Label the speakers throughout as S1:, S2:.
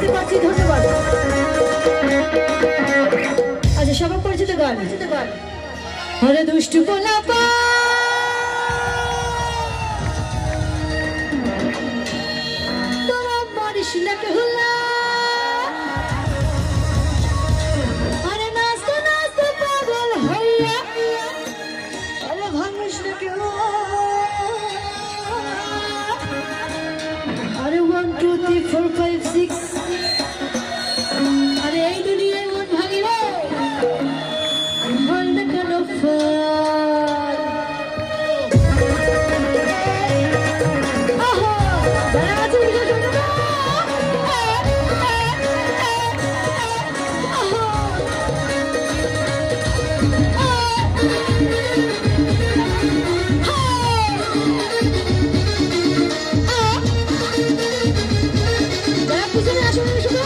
S1: দেখতে পাচ্ছি, ধন্যবাদ। আচ্ছা, সবার পরিচিত গান, আরে দুষ্টু পোলাপা তোরা মারিস না কেহুলা, আরে নাচতে নাচতে পাগল হইয়া, আরে ভাঙিস না কেহুলা, আরে 1 2 3 4 5 6, আরে এই দুনিয়ায় মন ভাঙি রে, হয় না কেন ফার, আহা যারা আছে বিজয় শোনো না, যারা পিছনে আসুন শোনো,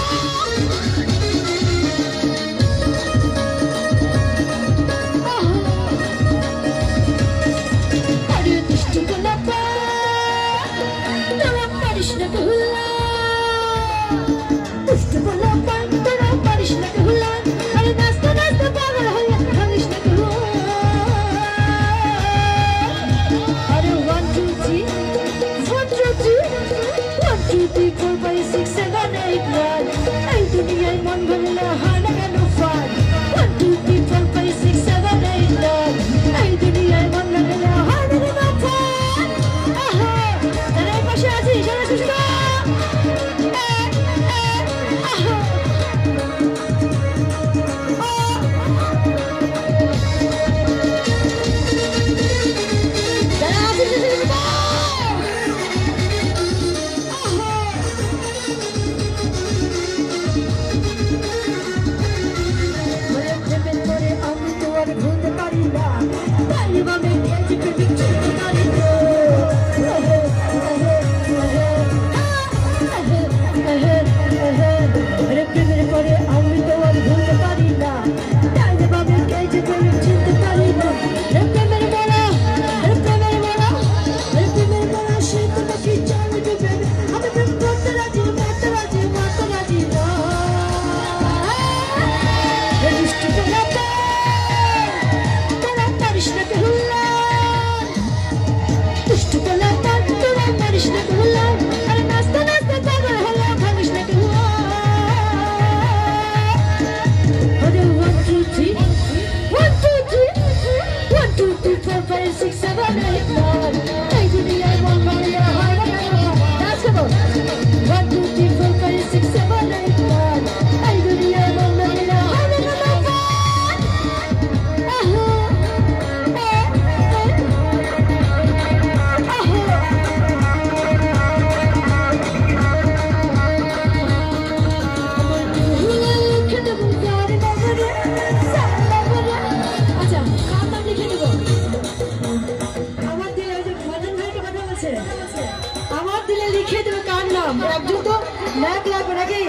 S1: আমার দিলে লিখে দেবে কার নাম, একজন তো ম্যাক লাগবে নাকি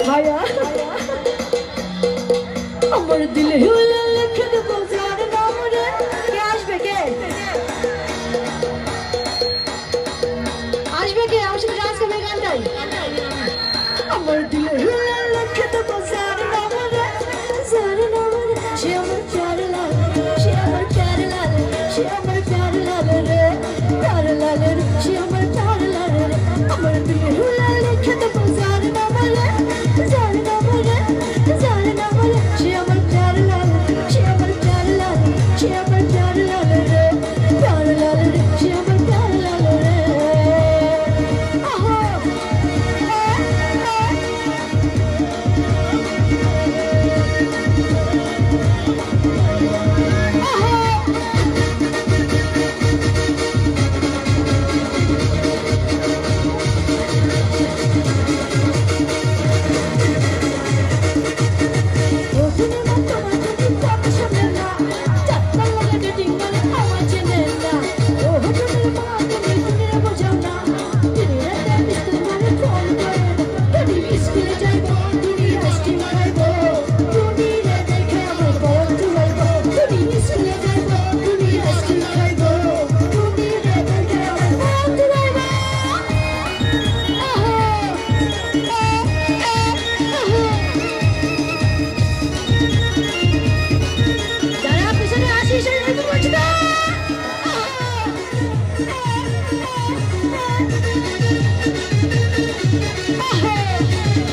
S1: ভাইয়া, আমার দিলে লিখে দেবো যার নাম রে, কে আসবে, কে আসবে, কে আমার সাথে ডান্স করবে গানটাই, আমার দিলে লিখে দেবো যার নাম রে, যার নাম রে, সে আমার প্যারে লাল, সে আমার প্যারে লাল, সে আমার প্যারে লাল রে, প্যারে লাল রে, সে আমার প্যারে লাল রে, আমার দিলে লিখে দেবো যার নাম রে, যার নাম রে, যার নাম রে, সে আমার প্যারে লাল, সে আমার প্যারে লাল, সে আমার প্যারে লাল রে, প্যারে লাল রে, সে আমার প্যারে লাল রে, আহা Oh,